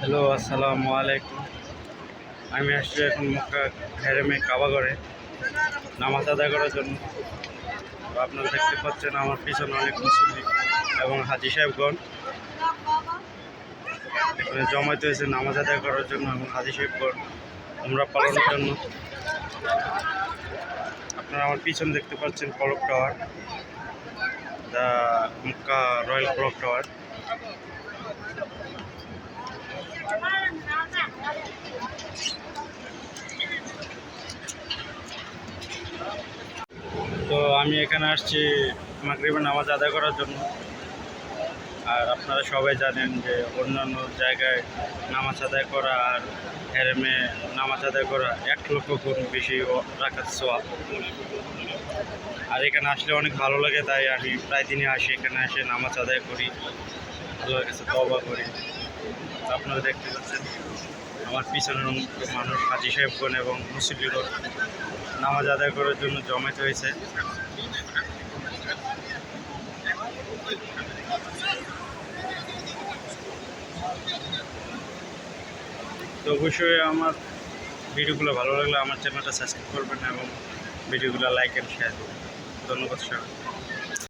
Hello, আসসালামু আলাইকুম। আমি আসছি এখন মক্কা হেরেমে কাবা করে নামাজ আদায় করার জন্য। তো আপনারা দেখতে পাচ্ছেন আমার পিছনে অনেক মুসল্লি এবং হাজি সাহেবগণ এখানে জমায়েত হয়েছে নামাজ আদায় করার জন্য এবং হাজি সাহেবগণ উমরা পালনের জন্য। আপনারা আমার পিছনে দেখতে পাচ্ছেন clock tower, the Mecca royal clock tower. তো আমি এখানে আসছি মাগরিবের নামাজ আদায় করার জন্য। আর আপনারা সবাই জানেন যে অন্যান্য জায়গায় নামাজ আদায় করা আর হেরেমে নামাজ আদায় করা 1,00,000 গুণ বেশি রাখার সোয়াব। আর এখানে আসলে অনেক ভালো লাগে, তাই আমি প্রায় দিনই আসি, এখানে এসে নামাজ আদায় করি, আল্লাহর কাছে তওবা করি। আপনারা দেখতে পাচ্ছেন আমার পিছনের মানুষ হাজি সাহেবগণ এবং মুসল্লিগণ নামাজ আদায় করার জন্য জমায়েত হয়েছে। তো অবশ্যই আমার ভিডিওগুলো ভালো লাগলে আমার চ্যানেলটা সাবস্ক্রাইব করবেন এবং ভিডিওগুলো লাইক অ্যান্ড শেয়ার করবেন। ধন্যবাদ সবাই।